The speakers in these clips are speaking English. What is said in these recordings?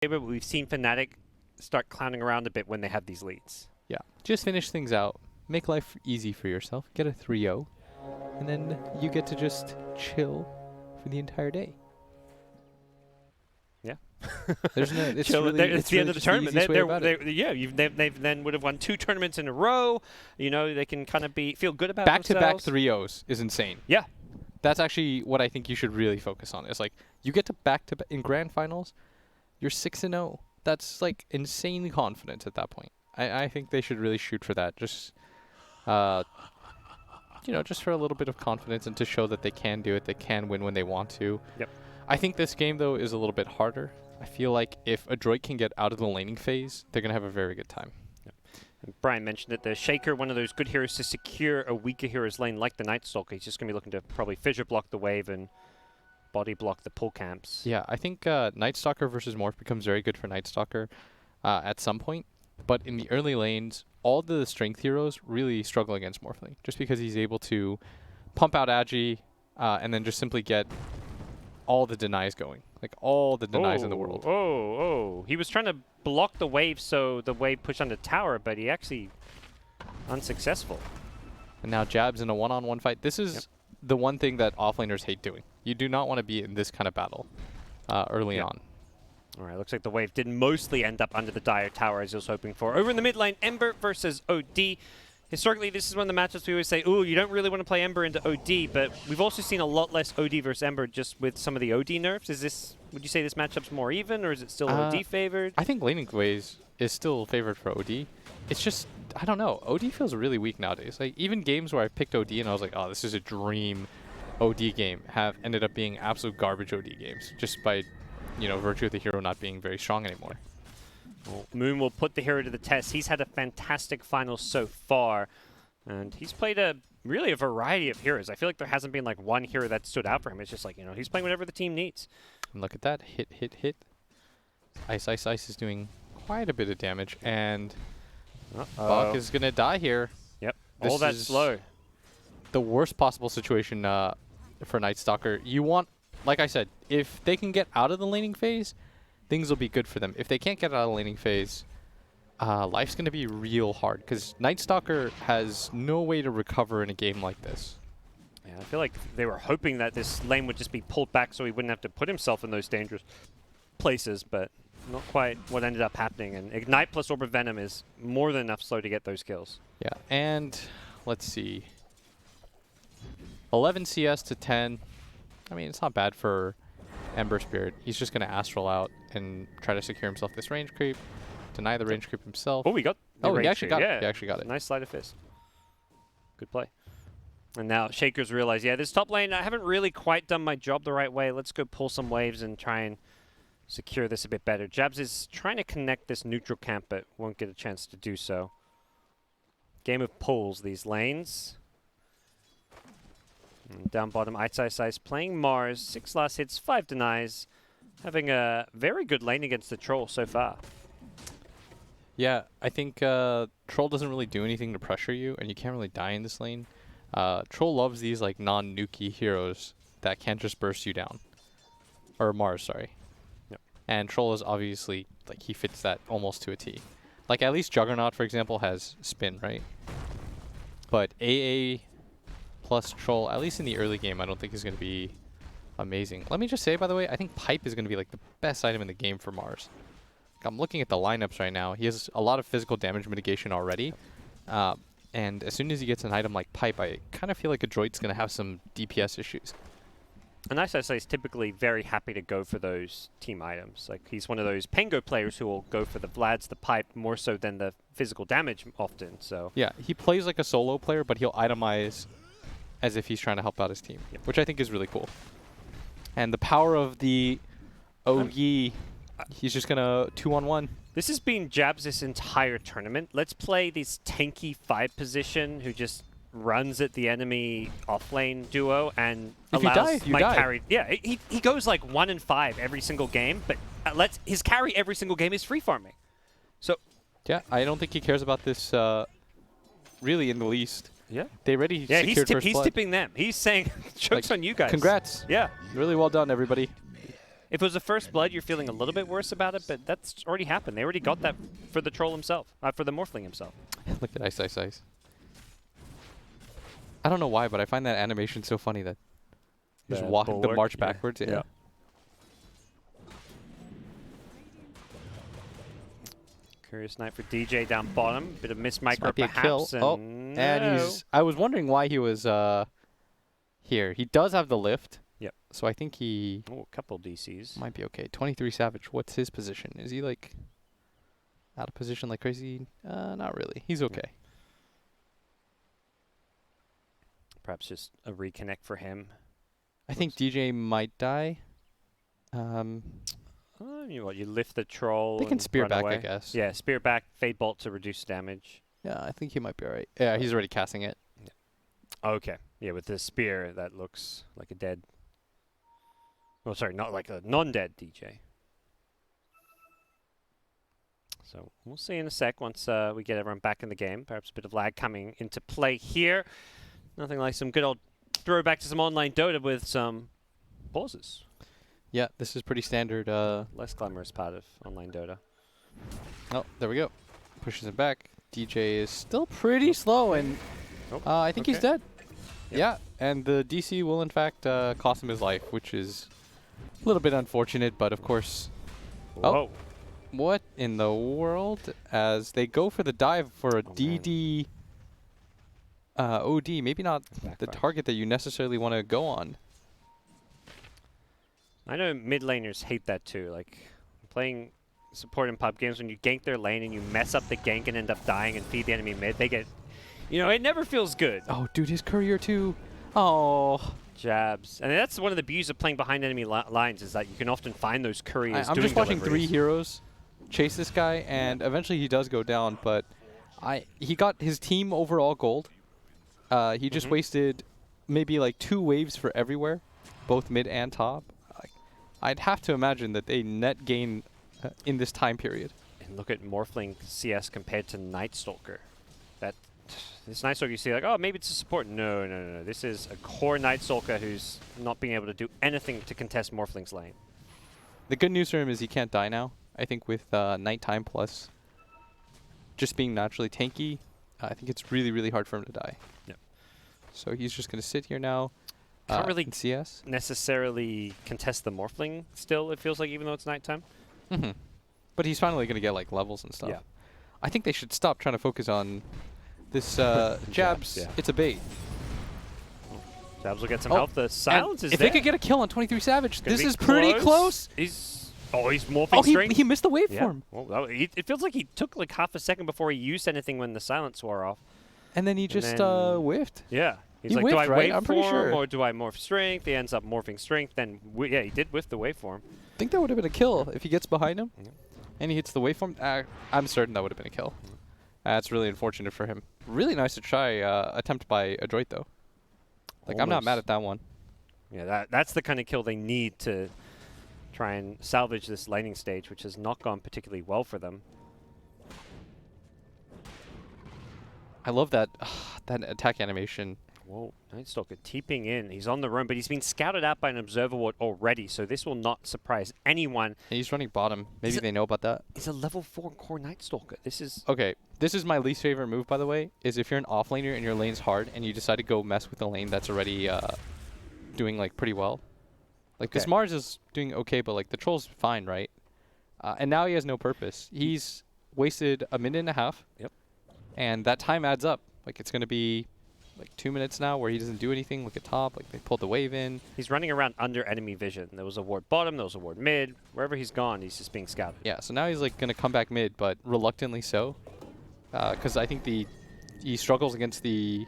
but we've seen Fnatic start clowning around a bit when they have these leads. Yeah, just finish things out. Make life easy for yourself. Get a 3-0. And then you get to just chill for the entire day. Yeah. There's no, it's Chill, really, it's the end of the tournament. They then would have won 2 tournaments in a row. You know, they can kind of feel good about back-to-back themselves. 3-0s is insane. Yeah. That's actually what I think you should really focus on. It's like you get to back-to-back in grand finals, you're 6-0. That's like insanely confident at that point. I think they should really shoot for that. Just you know, just for a little bit of confidence and to show that they can do it, they can win when they want to. Yep. I think this game, though, is a little bit harder. I feel like if Adroit can get out of the laning phase, they're going to have a very good time. Yep. And Brian mentioned that the Shaker, one of those good heroes to secure a weaker hero's lane like the Night Stalker. He's just going to be looking to probably fissure block the wave and body block the pull camps. Yeah, I think Night Stalker versus Morph becomes very good for Night Stalker at some point. But in the early lanes, all the strength heroes really struggle against Morphling, just because he's able to pump out Agi and then just simply get all the denies going. Like, all the denies in the world. He was trying to block the wave so the wave pushed on the tower, but he actually unsuccessful. And now Jab's in a one-on-one fight. This is the one thing that offlaners hate doing. You do not want to be in this kind of battle early on. All right, looks like the wave did mostly end up under the Dire Tower as he was hoping for. Over in the mid lane, Ember versus OD. Historically, this is one of the matchups we always say, ooh, you don't really want to play Ember into OD, but we've also seen a lot less OD versus Ember just with some of the OD nerfs. Is this, would you say this matchup's more even, or is it still OD favored? I think laning ways is still favored for OD. It's just, I don't know, OD feels really weak nowadays. Like, even games where I picked OD and I was like, oh, this is a dream OD game, have ended up being absolute garbage OD games, just by, you know, virtue of the hero not being very strong anymore. Well, Moon will put the hero to the test. He's had a fantastic final so far, and he's played really a variety of heroes. I feel like there hasn't been like one hero that stood out for him. It's just like, you know, he's playing whatever the team needs. And look at that, hit. Ice is doing quite a bit of damage, and Buck is gonna die here. Yep, this all that slow. The worst possible situation for Night Stalker. You want, like I said, if they can get out of the laning phase, things will be good for them. If they can't get out of the laning phase, life's going to be real hard, because Night Stalker has no way to recover in a game like this. Yeah, I feel like they were hoping that this lane would just be pulled back so he wouldn't have to put himself in those dangerous places, but not quite what ended up happening. And Ignite plus Orb of Venom is more than enough slow to get those kills. Yeah, and let's see. 11 CS to 10. I mean, it's not bad for Ember Spirit. He's just going to Astral out and try to secure himself this range creep. Deny the range creep himself. Oh, he got the he range actually creep. got it. He actually got it. Nice sleight of fist. Good play. And now Shakers realize, yeah, this top lane, I haven't really quite done my job the right way. Let's go pull some waves and try and secure this a bit better. Jabs is trying to connect this neutral camp, but won't get a chance to do so. Game of pulls, these lanes. And down bottom, Ice playing Mars. 6 last hits, 5 denies. Having a very good lane against the Troll so far. Yeah, I think Troll doesn't really do anything to pressure you, and you can't really die in this lane. Troll loves these like non-nuky heroes that can't just burst you down. Or Mars, sorry. Yep. And Troll is obviously, like, he fits that almost to a T. Like, at least Juggernaut, for example, has spin, right? But AA plus Troll, at least in the early game, I don't think is going to be amazing. Let me just say, by the way, I think Pipe is going to be like the best item in the game for Mars. I'm looking at the lineups right now. He has a lot of physical damage mitigation already. And as soon as he gets an item like Pipe, I kind of feel like Adroit's going to have some DPS issues. And Ice is typically very happy to go for those team items. Like, he's one of those Pengo players who will go for the Vlads, the Pipe, more so than the physical damage often. So yeah, he plays like a solo player, but he'll itemize as if he's trying to help out his team, which I think is really cool. And the power of the OE, he's just going to 2-on-1. This has been Jabs this entire tournament. Let's play this tanky 5 position who just runs at the enemy offlane duo and if allows you die. carry. Yeah, he goes like 1 in 5 every single game, but his carry every single game is free farming. So yeah, I don't think he cares about this really in the least. Yeah, they already secured first he's blood. Tipping them. He's saying, "Joke's on you guys." Congrats. Yeah, really well done, everybody. If it was the first blood, you're feeling a little bit worse about it, but that's already happened. They already got that for the troll himself, for the Morphling himself. Look at Ice, Ice, Ice. I don't know why, but I find that animation so funny that just walk the march backwards. Yeah. Curious night for DJ down bottom. Bit of missed micro perhaps. And he's. I was wondering why he was here. He does have the lift. Yep. So I think he. Oh, a couple DCs. Might be okay. 23 Savage. What's his position? Is he like out of position like crazy? Not really. He's okay. Perhaps just a reconnect for him. I think DJ might die. You know what? You lift the troll. They can and spear run back, away. I guess. Yeah, spear back, fade bolt to reduce damage. Yeah, I think he might be alright. Yeah, he's already casting it. Yeah. Okay. Yeah, with the spear, that looks like a dead. Oh, sorry, not like a non-dead DJ. So we'll see in a sec once we get everyone back in the game. Perhaps a bit of lag coming into play here. Nothing like some good old throwback to some online Dota with some pauses. Yeah, this is pretty standard. Less glamorous part of online Dota. Oh, there we go. Pushes it back. DJ is still pretty slow, and I think he's dead. Yep. Yeah, and the DC will in fact cost him his life, which is a little bit unfortunate, but of course. Whoa. Oh, what in the world? As they go for the dive for a DD OD, maybe not the target that you necessarily want to go on. I know mid laners hate that too. Like playing support in pub games, when you gank their lane and you mess up the gank and end up dying and feed the enemy mid, they get, you know, it never feels good. Oh, dude, his courier too. Oh. Jabs. And that's one of the beauties of playing behind enemy lines is that you can often find those couriers. I'm just watching 3 heroes chase this guy, and eventually he does go down, but he got his team overall gold. He just wasted maybe like 2 waves for everywhere, both mid and top. I'd have to imagine that they net gain in this time period. And look at Morphling CS compared to Night Stalker. This Night Stalker, you see like, oh, maybe it's a support. No. This is a core Night Stalker who's not being able to do anything to contest Morphling's lane. The good news for him is he can't die now. I think with nighttime plus just being naturally tanky, I think it's really, really hard for him to die. Yep. So he's just going to sit here now. Can't really in CS. necessarily contest the Morphling still, it feels like, even though it's nighttime. But he's finally going to get like levels and stuff. Yeah. I think they should stop trying to focus on this jabs. Yeah. It's a bait. Jabs will get some help. The silence is if there. they could get a kill on 23 Savage, this is pretty close. He's morphing strength. He missed the waveform. Yeah. Well, it feels like he took like half a second before he used anything when the silence wore off. And then he just whiffed. Yeah. He's he like, whiffed, do I right? waveform I'm pretty sure. or do I morph strength? He ends up morphing strength. Then, yeah, he did whiff the waveform. I think that would have been a kill if he gets behind him and he hits the waveform. I'm certain that would have been a kill. That's really unfortunate for him. Really nice to try attempt by Adroit, though. Like, I'm not mad at that one. Yeah, that's the kind of kill they need to try and salvage this laning stage, which has not gone particularly well for them. I love that that attack animation. Whoa, Night Stalker teeping in. He's on the roam, but he's been scouted out by an observer ward already, so this will not surprise anyone. And he's running bottom. Maybe they know about that. He's a level 4 core Night Stalker. This is... Okay, this is my least favorite move, by the way, is if you're an off-laner and your lane's hard and you decide to go mess with a lane that's already doing, like, pretty well. Like, this Mars is doing okay, but, like, the troll's fine, right? And now he has no purpose. He's wasted a minute and a half. Yep. And that time adds up. Like, it's going to be... like 2 minutes now where he doesn't do anything. Look at top, like they pulled the wave in. He's running around under enemy vision. There was a ward bottom, there was a ward mid. Wherever he's gone, he's just being scouted. Yeah, so now he's like going to come back mid, but reluctantly so. Because I think he struggles against the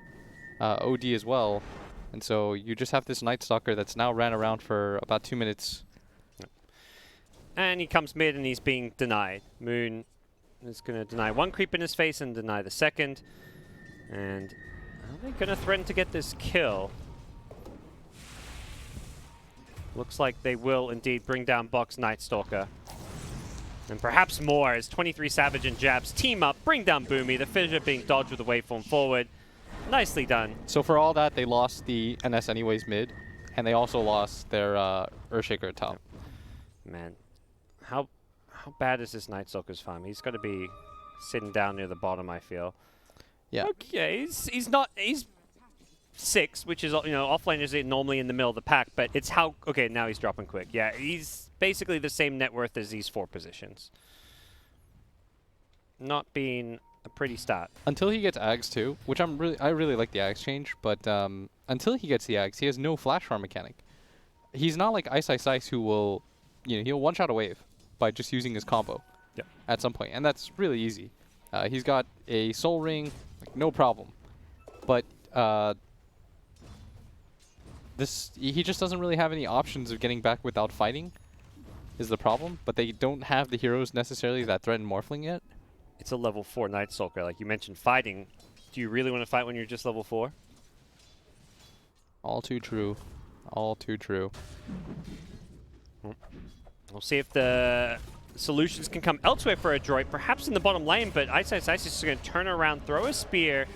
OD as well. And so you just have this Night Stalker that's now ran around for about 2 minutes. And he comes mid and he's being denied. Moon is going to deny one creep in his face and deny the second. And... are they going to threaten to get this kill? Looks like they will indeed bring down Box Night Stalker. And perhaps more as 23 Savage and Jabs team up, bring down Boomy, the fissure being dodged with the waveform forward. Nicely done. So for all that, they lost the NS anyways mid, and they also lost their Earthshaker at top. Man, how bad is this Night Stalker's farm? He's got to be sitting down near the bottom, I feel. Yeah. Okay, he's 6, which is, you know, offlane is normally in the middle of the pack, but it's how, okay, now he's dropping quick. Yeah, he's basically the same net worth as these 4 positions. Not being a pretty start. Until he gets Ags too, which I really like the Ags change, but until he gets the Ags, he has no flash farm mechanic. He's not like Ice Ice Ice who will, you know, he'll one-shot a wave by just using his combo at some point, and that's really easy. He's got a Soul Ring, like, no problem. But he just doesn't really have any options of getting back without fighting is the problem, but they don't have the heroes necessarily that threaten Morphling yet. It's a level 4 Night Stalker. Like you mentioned, fighting. Do you really want to fight when you're just level 4? All too true. All too true. We'll see if the solutions can come elsewhere for Adroit, perhaps in the bottom lane, but Ice Ice Ice is just going to turn around, throw a spear.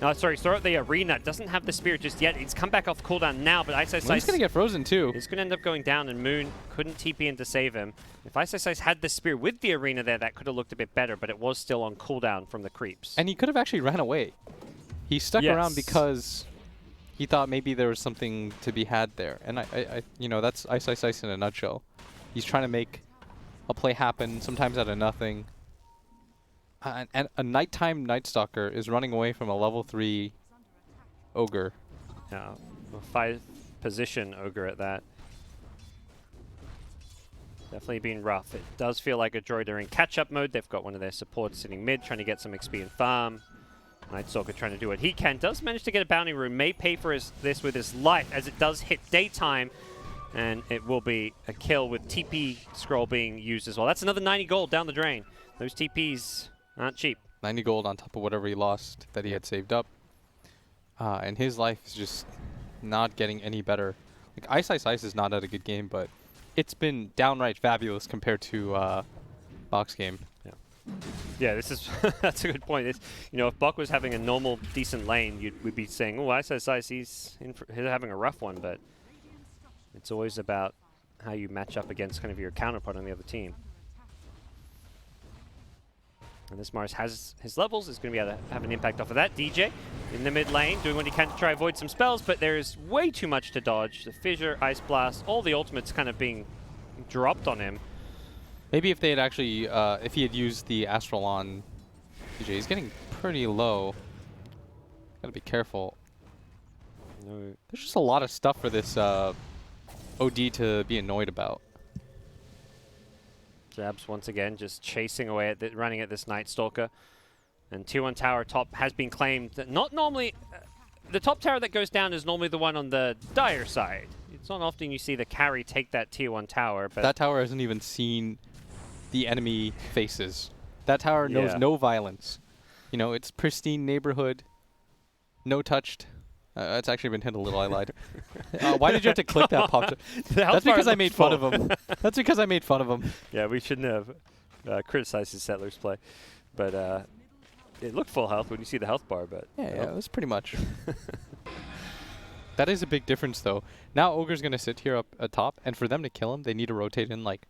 No, sorry, throw out the arena. Doesn't have the spear just yet. He's come back off cooldown now, but Ice Ice Ice... He's going to get frozen too. He's going to end up going down, and Moon couldn't TP in to save him. If Ice Ice Ice had the spear with the arena there, that could have looked a bit better, but it was still on cooldown from the creeps. And he could have actually ran away. He stuck around because he thought maybe there was something to be had there. And I you know, that's Ice Ice Ice in a nutshell. He's trying to make a play happen, sometimes out of nothing. And a nighttime Night Stalker is running away from a level 3 Ogre. Yeah, a 5-position Ogre at that. Definitely been rough. It does feel like Adroit are in catch-up mode. They've got one of their supports sitting mid, trying to get some XP and farm. Night Stalker trying to do what he can. Does manage to get a bounty room. May pay for this with his life, as it does hit daytime. And it will be a kill with TP scroll being used as well. That's another 90 gold down the drain. Those TPs aren't cheap. 90 gold on top of whatever he lost that he had saved up. And his life is just not getting any better. Like Ice Ice Ice is not at a good game, but it's been downright fabulous compared to Box game. Yeah, this is that's a good point. It's, you know, if Buck was having a normal, decent lane, we'd be saying, "Oh, Ice Ice Ice, he's having a rough one." But it's always about how you match up against kind of your counterpart on the other team. And this Mars has his levels, is going to be able to have an impact off of that. DJ in the mid lane, doing what he can to try avoid some spells, but there's way too much to dodge. The Fissure, Ice Blast, all the ultimates kind of being dropped on him. Maybe if they had actually, if he had used the Astral on DJ, he's getting pretty low. Gotta be careful. No. There's just a lot of stuff for this OD to be annoyed about. Jabs once again just chasing away at running at this Night Stalker. And Tier 1 tower top has been claimed. Not normally, the top tower that goes down is normally the one on the dire side. It's not often you see the carry take that Tier 1 tower. But that tower hasn't even seen the enemy faces. That tower knows no violence. You know, it's pristine neighborhood, no touched. It's actually been hit a little, I lied. Why did you have to click that pop? That's because I made fun of him. That's because I made fun of him. Yeah, we shouldn't have criticized his Settlers play. But it looked full health when you see the health bar, but... Yeah, it was pretty much. That is a big difference, though. Now Ogre's going to sit here up atop, and for them to kill him, they need to rotate in, like,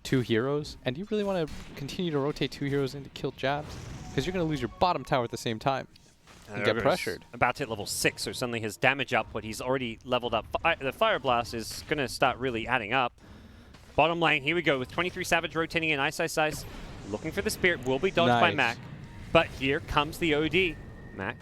2 heroes. And you really want to continue to rotate 2 heroes in to kill Jabs? Because you're going to lose your bottom tower at the same time. And get pressured. About to hit level 6, so suddenly his damage up, what he's already leveled up. The Fire Blast is going to start really adding up. Bottom lane, here we go, with 23 Savage rotating in. Ice Ice Ice looking for the Spirit, will be dodged by Mac. But here comes the OD. Mac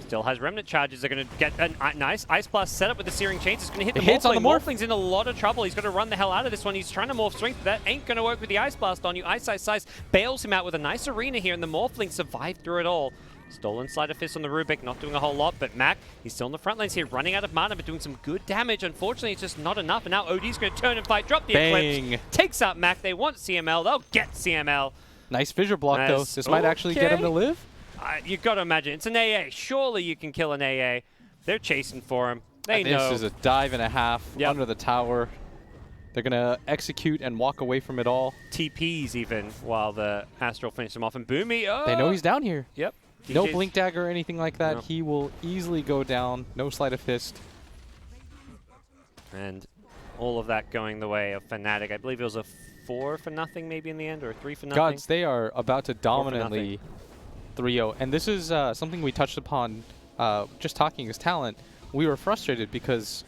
still has Remnant charges. They're going to get a nice Ice Blast set up with the Searing Chains. It's going to hit the Morphling. Morphling's in a lot of trouble. He's going to run the hell out of this one. He's trying to morph strength. That ain't going to work with the Ice Blast on you. Ice Ice Ice bails him out with a nice arena here, and the Morphling survived through it all. Stolen Sleight of Fist on the Rubik, not doing a whole lot, but Mac, he's still in the front lanes here, running out of mana, but doing some good damage. Unfortunately, it's just not enough, and now OD's going to turn and fight, drop the Eclipse, takes out Mac. They want CML, they'll get CML. Nice Fissure block, though. This might actually get him to live. You've got to imagine, it's an AA. Surely you can kill an AA. They're chasing for him. They know. This is a dive and a half under the tower. They're going to execute and walk away from it all. TPs even, while the Astral finishes him off, and Boomy, they know he's down here. Yep. No Blink Dagger or anything like that. No. He will easily go down. No Sleight of Fist. And all of that going the way of Fnatic. I believe it was a 4-0 maybe in the end, or a 3-0. Gods, they are about to dominantly 3-0. And this is something we touched upon just talking as talent. We were frustrated because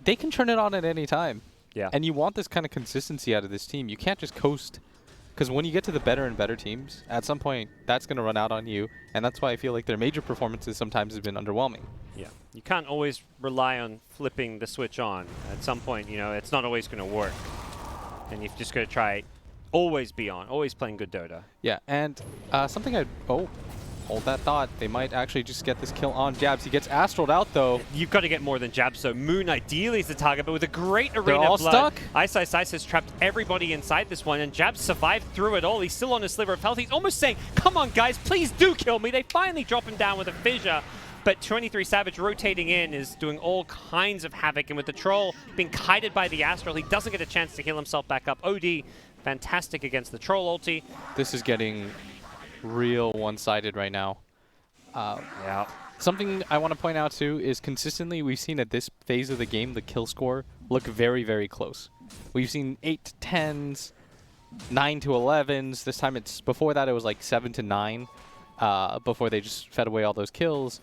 they can turn it on at any time. Yeah. And you want this kind of consistency out of this team. You can't just coast. Because when you get to the better and better teams, at some point, that's going to run out on you. And that's why I feel like their major performances sometimes have been underwhelming. Yeah. You can't always rely on flipping the switch on. At some point, you know, it's not always going to work. And you've just got to try always be on, always playing good Dota. Yeah, and something I'd... Oh, hold that thought. They might actually just get this kill on Jabs. He gets astraled out, though. You've got to get more than Jabs, so Moon ideally is the target, but with a great arena They're all blood, stuck. Ice has trapped everybody inside this one, and Jabs survived through it all. He's still on a sliver of health. He's almost saying, come on, guys, please do kill me. They finally drop him down with a fissure. But 23 Savage rotating in is doing all kinds of havoc, and with the Troll being kited by the Astral, he doesn't get a chance to heal himself back up. OD, fantastic against the Troll ulti. This is getting real one-sided right now. Yeah. Something I want to point out, too, is consistently we've seen at this phase of the game the kill score look very, very close. We've seen 8 to 10s, 9 to 11s. This time before that it was like 7 to 9 before they just fed away all those kills.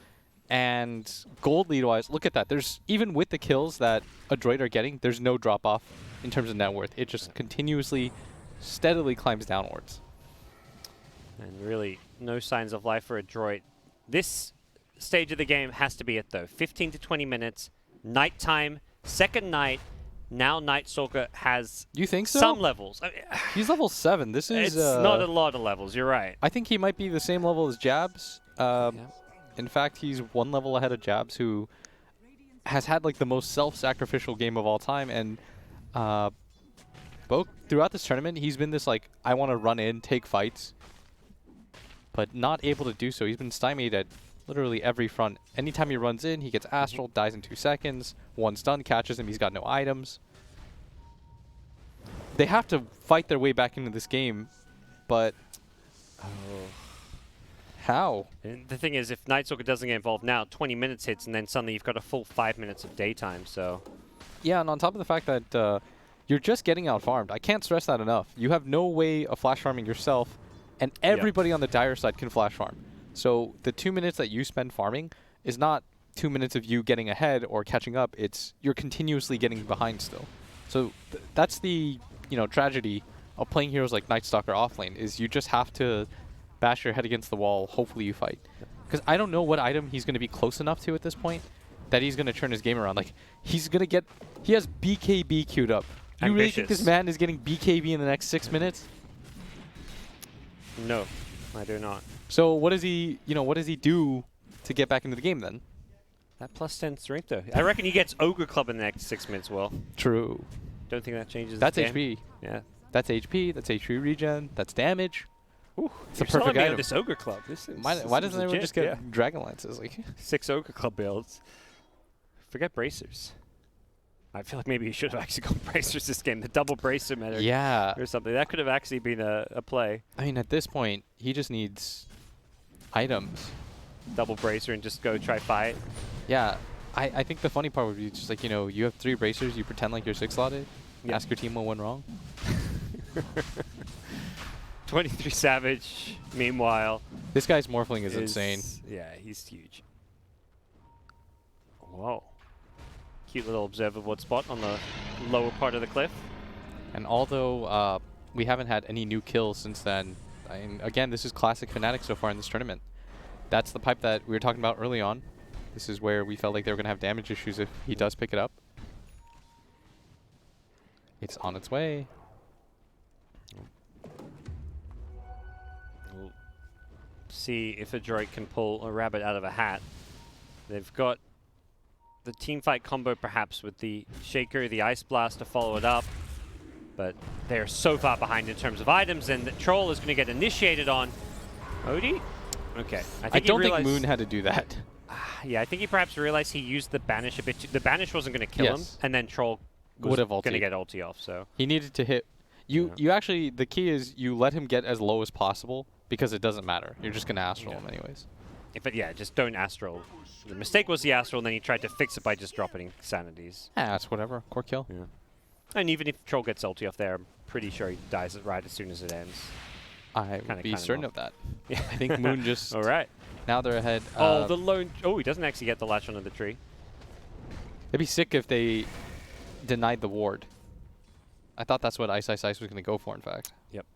And gold lead-wise, look at that. There's even with the kills that Adroit are getting, there's no drop-off in terms of net worth. It just continuously, steadily climbs downwards. And really, no signs of life for Adroit. This stage of the game has to be it, though. 15 to 20 minutes, nighttime, second night. Now Night Stalker has You think so? some levels. I mean, He's level 7. This is... it's not a lot of levels, you're right. I think he might be the same level as Jabs. In fact, he's one level ahead of Jabs, who has had like the most self-sacrificial game of all time. And throughout this tournament, he's been this like, I want to run in, take fights, but not able to do so. He's been stymied at literally every front. Anytime he runs in, he gets astral, dies in 2 seconds. One stun catches him. He's got no items. They have to fight their way back into this game, but how? And the thing is, if Night Stalker doesn't get involved now, 20 minutes hits, and then suddenly you've got a full 5 minutes of daytime, so... Yeah, and on top of the fact that you're just getting out-farmed. I can't stress that enough. You have no way of flash farming yourself, and everybody on the Dire side can flash farm. So the 2 minutes that you spend farming is not 2 minutes of you getting ahead or catching up. It's you're continuously getting behind still. So that's the tragedy of playing heroes like Night Stalker offlane, is you just have to bash your head against the wall, hopefully you fight. Because I don't know what item he's going to be close enough to at this point that he's going to turn his game around. Like, he's going to get... He has BKB queued up. You really think this man is getting BKB in the next 6 minutes? No, I do not. So what does he, what does he do to get back into the game then? That plus 10 strength, though. I reckon he gets Ogre Club in the next 6 minutes, Will. True. Don't think that changes That's the game. HP. Yeah. That's HP. That's HP regen. That's damage. Ooh, it's a you're selling perfect me on item. this Ogre Club. This is, Why doesn't everyone legit, just get Dragon Lances? Like 6 Ogre Club builds. Forget bracers. I feel like maybe you should have actually gone bracers this game. The double bracer meta. Yeah. Or something. That could have actually been a play. I mean, at this point, he just needs items. Double bracer and just go try fight. Yeah. I think the funny part would be just like, you have 3 bracers, you pretend like you're 6-slotted, ask your team what went wrong. 23 Savage, meanwhile. This guy's Morphling is insane. Yeah, he's huge. Whoa. Cute little observable spot on the lower part of the cliff. And although we haven't had any new kills since then, again, this is classic Fnatic so far in this tournament. That's the pipe that we were talking about early on. This is where we felt like they were going to have damage issues if he does pick it up. It's on its way. We'll see if Adroit can pull a rabbit out of a hat. They've got the teamfight combo perhaps with the Shaker, the Ice Blast to follow it up. But they're so far behind in terms of items, and the Troll is going to get initiated on. Odie? Okay. I don't think Moon had to do that. Yeah, I think he perhaps realized he used the Banish a bit too. The Banish wasn't going to kill him, and then Troll was going to get ulti off, so. He needed to hit. You actually, the key is you let him get as low as possible because it doesn't matter. You're just going to Astral him anyways. But yeah, just don't Astral. The mistake was the Astral, and then he tried to fix it by just dropping Sanities. Yeah, that's whatever. Core kill. Yeah. And even if Troll gets ulti off there, I'm pretty sure he dies right as soon as it ends. I would be certain of that. Yeah. I think Moon just... All right. Now they're ahead. Oh, the lone... Oh, he doesn't actually get the latch onto the tree. It'd be sick if they denied the ward. I thought that's what Ice was going to go for, in fact. Yep.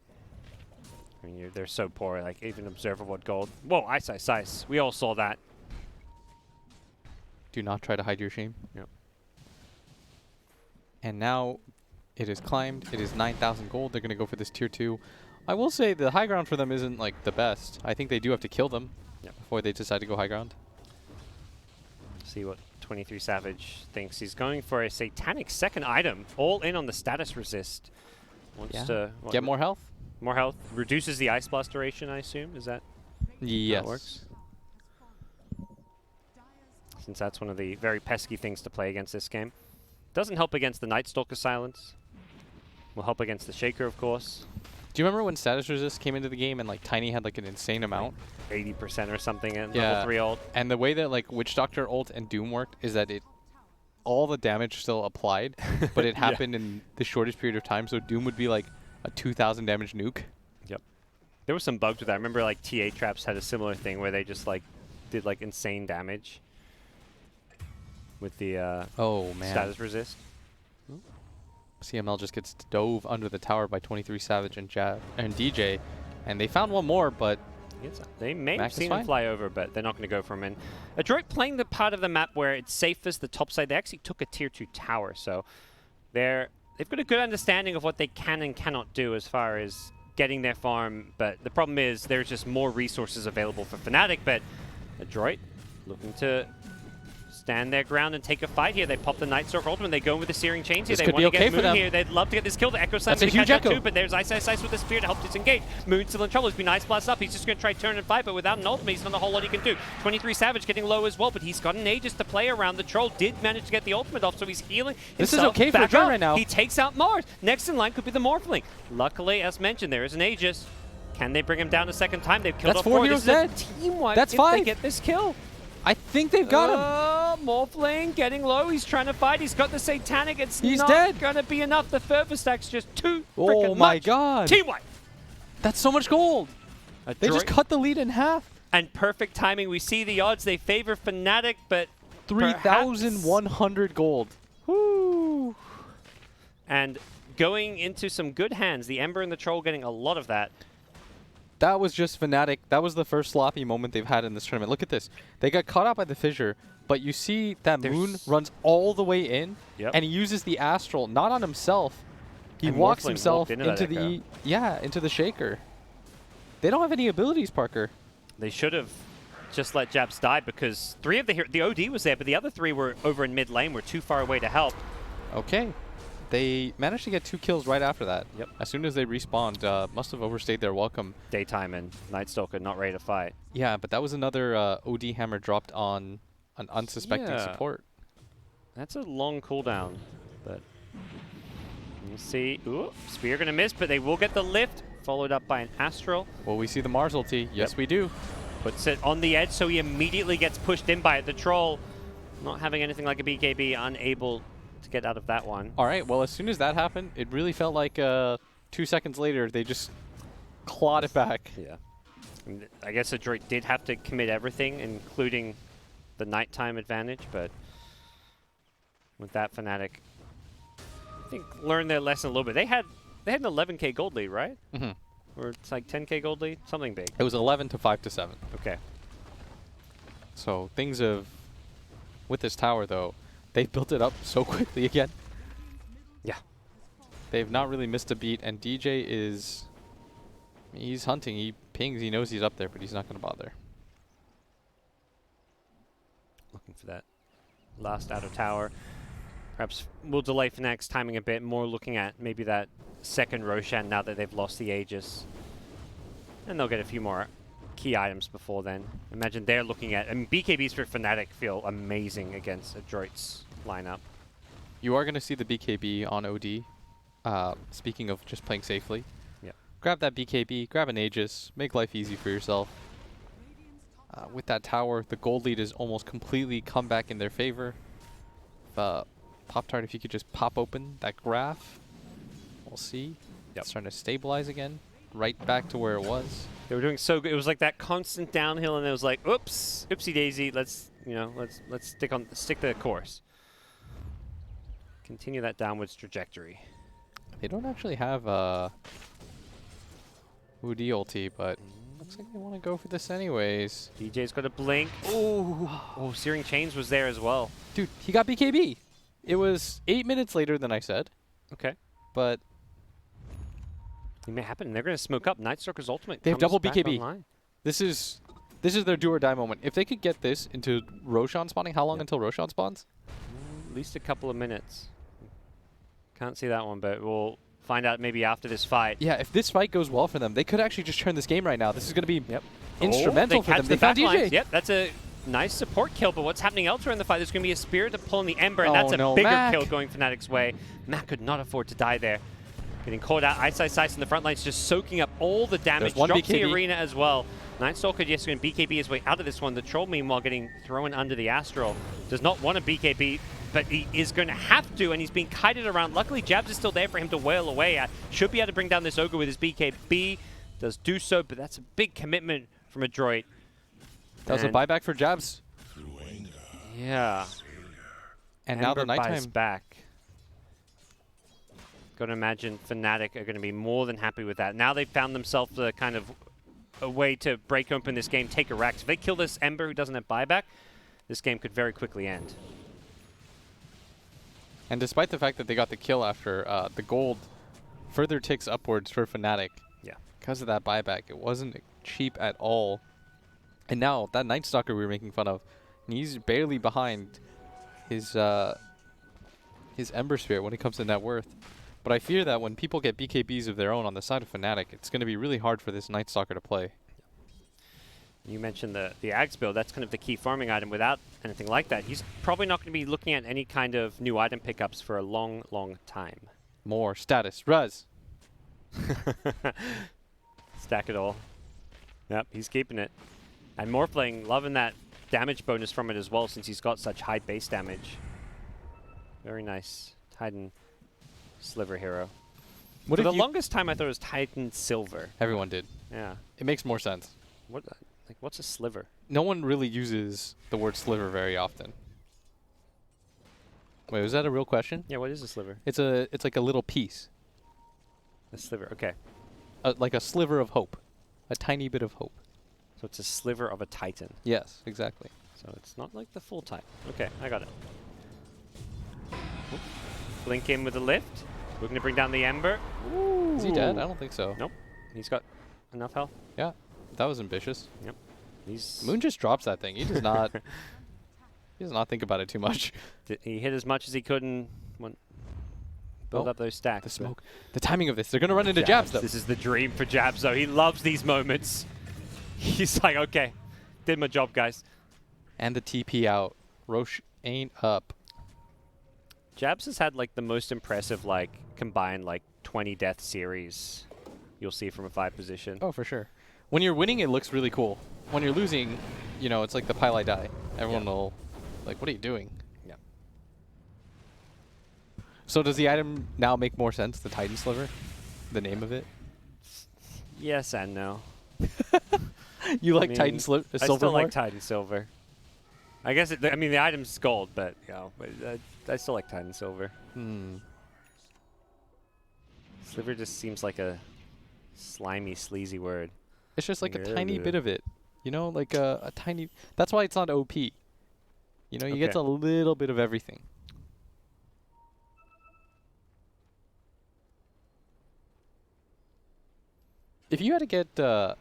I mean, they're so poor, like, even observable at gold. Whoa, Ice. We all saw that. Do not try to hide your shame. Yep. And now it is climbed. It is 9,000 gold. They're going to go for this tier 2. I will say the high ground for them isn't, like, the best. I think they do have to kill them before they decide to go high ground. See what 23 Savage thinks. He's going for a satanic second item. All in on the status resist. Wants to... Get more health? More health. Reduces the Ice Blast duration, I assume. Is that yes. how it works? Since that's one of the very pesky things to play against this game. Doesn't help against the Night Stalker Silence. Will help against the Shaker, of course. Do you remember when status resist came into the game and like Tiny had like an insane amount? 80% or something in level 3 ult. And the way that like Witch Doctor ult and Doom worked is that all the damage still applied, but it happened in the shortest period of time. So Doom would be like a 2,000 damage nuke. Yep. There was some bugs with that. I remember like TA Traps had a similar thing where they just like did like insane damage with the status resist. CML just gets dove under the tower by 23 Savage and DJ, and they found one more, but they may have seen him fly over, but they're not going to go for him. And Adroit playing the part of the map where it's safest, the top side, they actually took a tier 2 tower, so they've got a good understanding of what they can and cannot do as far as getting their farm, but the problem is there's just more resources available for Fnatic, but Adroit looking to stand their ground and take a fight here. They pop the Night Stalker ultimate. They go in with the Searing Chains here. They want to get Moon here. They'd love to get this kill. The Echo Slam to catch up too, but there's Ice with the Spear to help disengage. Moon's still in trouble. He's been Ice Blast up. He's just going to try turn and fight, but without an ultimate, he's not a whole lot he can do. 23 Savage getting low as well, but he's got an Aegis to play around. The Troll did manage to get the ultimate off, so he's healing himself. This is okay for Adroit right now. He takes out Mars. Next in line could be the Morphling. Luckily, as mentioned, there is an Aegis. Can they bring him down a second time? They've killed off 4 heroes dead. Team wipe. That's 5. They get this kill. I think they've got him. Morphling getting low. He's trying to fight. He's got the Satanic. He's not dead. Going to be enough. The further stack's just too freaking much. Oh my god. Team wipe. That's so much gold. They just cut the lead in half. And perfect timing. We see the odds. They favor Fnatic, but 3,100 gold. Woo. And going into some good hands. The Ember and the Troll getting a lot of that. That was just Fnatic. That was the first sloppy moment they've had in this tournament. Look at this. They got caught out by the fissure, but you see that Moon runs all the way in, and he uses the Astral, not on himself. He walks himself into the Shaker. They don't have any abilities, Parker. They should have just let Jabs die because 3 of the OD was there, but the other 3 were over in mid lane, were too far away to help. Okay. They managed to get 2 kills right after that. Yep. As soon as they respawned, must have overstayed their welcome. Daytime and Night Stalker not ready to fight. Yeah, but that was another OD hammer dropped on an unsuspecting support. That's a long cooldown, but you see, ooh, Spear gonna miss, but they will get the lift, followed up by an Astral. Well, we see the Mars ulti. Yes, we do. Puts it on the edge, so he immediately gets pushed in by it. The Troll, not having anything like a BKB, unable to get out of that one. All right, well, as soon as that happened, it really felt like 2 seconds later, they just clawed it back. Yeah. And I guess Adroit did have to commit everything, including the nighttime advantage, but with that, Fnatic, I think, learned their lesson a little bit. They had an 11k gold lead, right? Mm-hmm. Or it's like 10k gold lead? Something big. It was 11 to 5 to 7. Okay. So things have, with this tower, though, they built it up so quickly again. Yeah. They've not really missed a beat, and DJ is... He's hunting, he pings, he knows he's up there, but he's not going to bother. Looking for that last outer tower. Perhaps we'll delay Fnatic's timing a bit, more looking at maybe that second Roshan now that they've lost the Aegis. And they'll get a few more key items before then. Imagine they're looking at... I mean, BKBs for Fnatic feel amazing against Adroit's lineup. You are going to see the BKB on OD. Speaking of just playing safely. Yep. Grab that BKB, grab an Aegis, make life easy for yourself. With that tower, the gold lead is almost completely come back in their favor. Pop-Tart, if you could just pop open that graph. We'll see. Yep. It's starting to stabilize again. Right back to where it was. They were doing so good. It was like that constant downhill, and it was like, oops, oopsie daisy. Let's stick to the course. Continue that downwards trajectory. They don't actually have a Woody ulti, but looks like they want to go for this anyways. DJ's got a blink. Ooh. Oh, Searing Chains was there as well. Dude, he got BKB. It was 8 minutes later than I said, Okay. but It may happen. They're going to smoke up. Nightstalker's ultimate. They have comes double back BKB. online. this is their do or die moment. If they could get this into Roshan spawning, how long until Roshan spawns? At least a couple of minutes. Can't see that one, but we'll find out maybe after this fight. Yeah, if this fight goes well for them, they could actually just turn this game right now. This is going to be instrumental they for them. catch They the found back DJ. lines. Yep, that's a nice support kill, but what's happening elsewhere in the fight? There's going to be a Spirit pulling the Ember, and Oh that's a no, bigger Mac. kill going Fnatic's way. Mac could not afford to die there. Getting caught out. Ice in the front lines, just soaking up all the damage. There's one Drops the BKB. arena as well. Nightstalker just going to BKB his way out of this one. The Troll, meanwhile, getting thrown under the Astral. Does not want a BKB, but he is going to have to, and he's being kited around. Luckily, Jabs is still there for him to wail away at. Should be able to bring down this Ogre with his BKB. Does do so, but that's a big commitment from Adroit. That was a buyback for Jabs. Yeah. And now the Ember buys nighttime. back. Got to imagine Fnatic are going to be more than happy with that. Now they've found themselves a kind of a way to break open this game, take a rack. If they kill this Ember who doesn't have buyback, this game could very quickly end. And despite the fact that they got the kill after, the gold further ticks upwards for Fnatic. Yeah. Because of that buyback. It wasn't cheap at all. And now, that Night Stalker we were making fun of, he's barely behind his Ember Spirit when it comes to net worth. But I fear that when people get BKBs of their own on the side of Fnatic, it's going to be really hard for this Night Stalker to play. You mentioned the Ags build. That's kind of the key farming item. Without anything like that, he's probably not going to be looking at any kind of new item pickups for a long, long time. More status. Ruz. Stack it all. Yep, he's keeping it. And Morphling, loving that damage bonus from it as well, since he's got such high base damage. Very nice. Titan Sliver hero. What For if the longest time, I thought it was Titan Silver. Everyone did. Yeah. It makes more sense. What's a sliver? No one really uses the word sliver very often. Wait, was that a real question? Yeah, what is a sliver? It's like a little piece. A sliver, okay. Like a sliver of hope. A tiny bit of hope. So it's a sliver of a Titan. Yes, exactly. So it's not like the full Titan. Okay, I got it. Oop. Blink in with the lift. Looking to bring down the Ember. Ooh. Is he dead? I don't think so. Nope. He's got enough health. Yeah, that was ambitious. Yep. He's Moon just drops that thing. He does not. He does not think about it too much. He hit as much as he could and build up those stacks. The smoke. The timing of this. They're gonna run into Jabs though. This is the dream for Jabs though. He loves these moments. He's like, okay, did my job, guys. And the TP out. Roche ain't up. Jabs has had like the most impressive like combined like 20 death series you'll see from a 5 position. Oh, for sure. When you're winning, it looks really cool. When you're losing, you know, it's like the pile I die. Everyone will, like, what are you doing? Yeah. So does the item now make more sense, the Titan Sliver? The name of it? Yes and no. You like I mean, Titan Silver I still more? like Titan Silver. I guess, I mean, the item's gold, but, you know, I still like Titan Silver. Hmm. Sliver just seems like a slimy, sleazy word. It's just like a tiny Yeah. bit of it. You know, like a tiny... That's why it's not OP. You know, you get Okay. a little bit of everything. If you had to get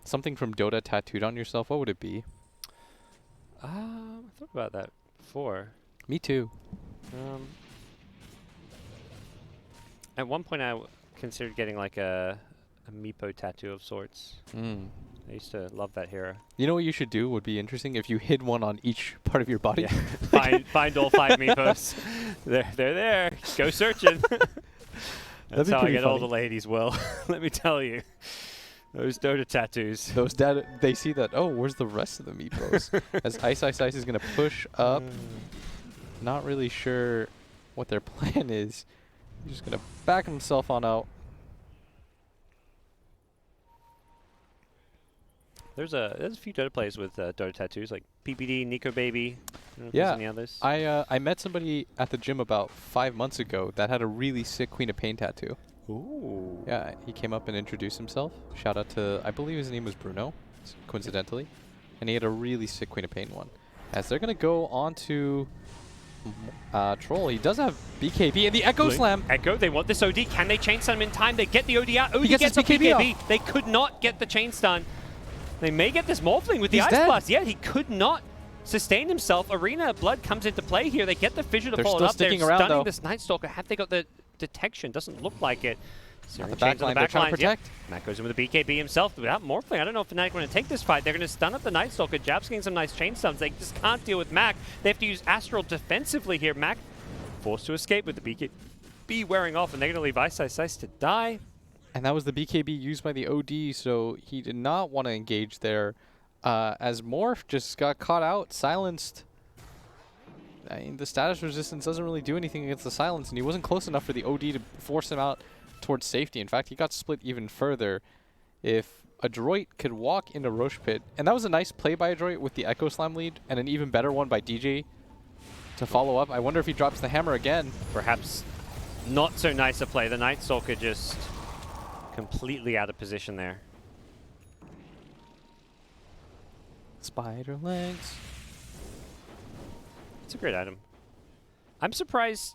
something from Dota tattooed on yourself, what would it be? I thought about that before. Me too. At one point, I considered getting like a Meepo tattoo of sorts. Mm. I used to love that hero. You know what you should do would be interesting if you hid one on each part of your body. Yeah. find all 5 Meepos. They're there. Go searching. That's be how I pretty get all funny. the ladies, Will. Let me tell you. Those Dota tattoos. Those data, they see that, oh, where's the rest of the meatballs? As Ice is going to push up. Not really sure what their plan is. He's just going to back himself on out. There's a few Dota players with Dota tattoos, like PPD, Nico Baby. I don't know if Yeah, there's any others. I met somebody at the gym about 5 months ago that had a really sick Queen of Pain tattoo. Ooh. Yeah, he came up and introduced himself. Shout out to, I believe his name was Bruno, coincidentally. And he had a really sick Queen of Pain one. As they're going to go on to Troll. He does have BKB and the Echo Slam. Echo, they want this OD. Can they chain stun him in time? They get the OD out. OD gets gets his a BKB. off. They could not get the chain stun. They may get this Morphling with the He's Ice dead. Blast. Yeah, he could not sustain himself. Arena Blood comes into play here. They get the Fissure to They're pull it still up. sticking They're around, stunning though. this Night Stalker. Have they got the detection? Doesn't look like it. At the Chains back on line, the they're back trying to lines, yep. protect. Matt goes in with a BKB himself without Morphling. I don't know if Fnatic want to take this fight. They're going to stun up the Night Stalker. Jab's getting some nice chain stuns. They just can't deal with Mac. They have to use Astral defensively here. Mac forced to escape with the BKB wearing off, and they're going to leave Ice to die. And that was the BKB used by the OD, so he did not want to engage there. As Morph just got caught out, silenced. I mean, the status resistance doesn't really do anything against the silence, and he wasn't close enough for the OD to force him out towards safety. In fact, he got split even further. If Adroit could walk into Roche Pit, and that was a nice play by Adroit with the Echo Slam lead, and an even better one by DJ to follow up. I wonder if he drops the hammer again. Perhaps not so nice a play. The Night Stalker just completely out of position there. Spider legs. It's a great item. I'm surprised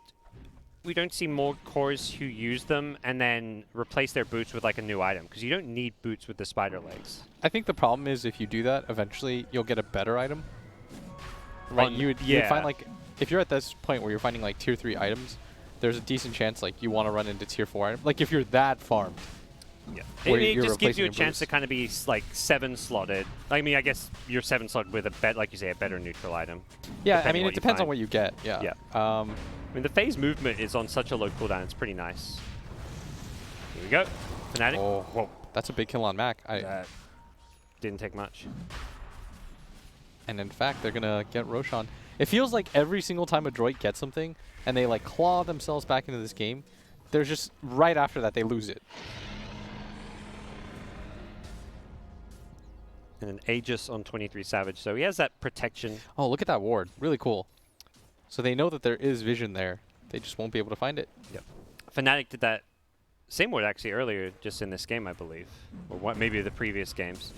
we don't see more cores who use them and then replace their boots with like a new item, because you don't need boots with the spider legs. I think the problem is if you do that, eventually you'll get a better item. Right? You'd find like, if you're at this point where you're finding like tier 3 items, there's a decent chance like you want to run into tier 4 items. Like if you're that farmed. Yeah. Where It you're just gives you a replacing your chance to boost. kind of be like 7 slotted. I mean, I guess you're 7 slotted with a like you say, a better neutral item. Yeah, I depending mean, what it you depends on find. what you get. Yeah. Yeah. I mean, the phase movement is on such a low cooldown. It's pretty nice. Here we go. Fnatic. Oh, Whoa. that's a big kill on Mac. That didn't take much. And in fact, they're going to get Roshan. It feels like every single time Adroit gets something and they like claw themselves back into this game, they're just right after that, they lose it. And an Aegis on 23 Savage. So he has that protection. Oh, look at that ward. Really cool. So they know that there is vision there. They just won't be able to find it. Yep. Fnatic did that same ward actually earlier, just in this game, I believe. Or what, maybe the previous games.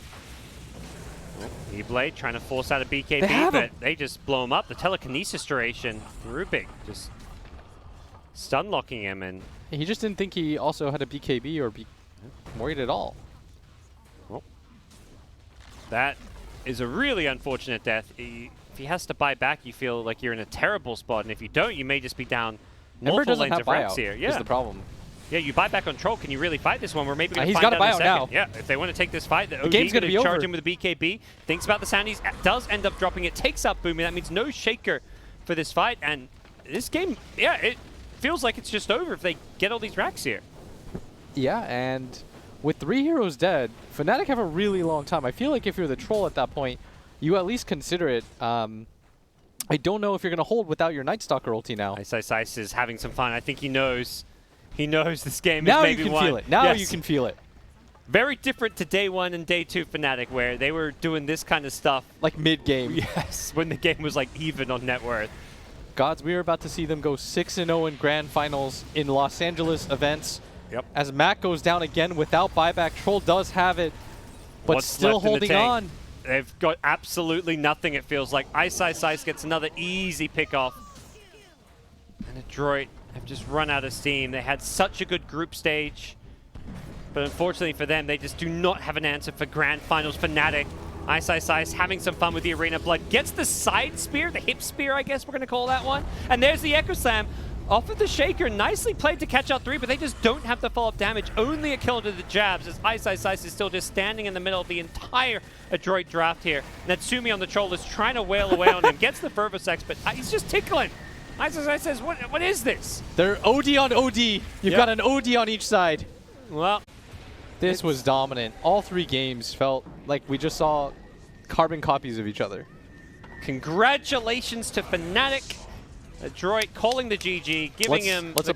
Oh, E-Blade trying to force out a BKB, but they just blow him up. The telekinesis duration. Rubik just stun locking him, and He just didn't think he also had a BKB or be worried at all. that is a really unfortunate death. If he has to buy back, you feel like you're in a terrible spot, and if you don't, you may just be down Ember multiple doesn't lanes have of Rex buyout, here. is Yeah. the problem. Yeah, you buy back on Troll. Can you really fight this one? We're maybe going to He's find got a out in a buyout second. now. Yeah, if they want to take this fight, the OD game's gonna gonna be charge over. him with a BKB. Thinks about the Soundies, does end up dropping it, takes out Boomy. That means no Shaker for this fight, and this game, yeah, it feels like it's just over if they get all these racks here. Yeah, and with 3 heroes dead, Fnatic have a really long time. I feel like if you're the Troll at that point, you at least consider it. I don't know if you're going to hold without your Night Stalker ulti now. Ice is having some fun. I think he knows this game Now is maybe you can won. feel it. Now Yes. you can feel it. Very different to day 1 and day 2 Fnatic, where they were doing this kind of stuff. Like mid-game. Yes, when the game was like even on net worth. Gods, we are about to see them go 6-0 in Grand Finals in Los Angeles events. Yep. As Mac goes down again without buyback, Troll does have it, but What's still left in the holding tank? on. They've got absolutely nothing, it feels like. Ice gets another easy pick off. And Adroit have just run out of steam. They had such a good group stage. But unfortunately for them, they just do not have an answer for Grand Finals. Fnatic. Ice having some fun with the Arena Blood. Gets the side spear, the hip spear, I guess we're going to call that one. And there's the Echo Slam. Off of the Shaker, nicely played to catch out 3, but they just don't have the follow-up damage. Only a kill to the jabs, as Ice is still just standing in the middle of the entire Adroit draft here. Natsumi on the Troll is trying to wail away on him, gets the Fervor Sex, but he's just tickling. Ice says, what is this? They're OD on OD. You've got an OD on each side. Well, This was dominant. All 3 games felt like we just saw carbon copies of each other. congratulations to Fnatic. Adroit calling the GG, giving him let's the applaud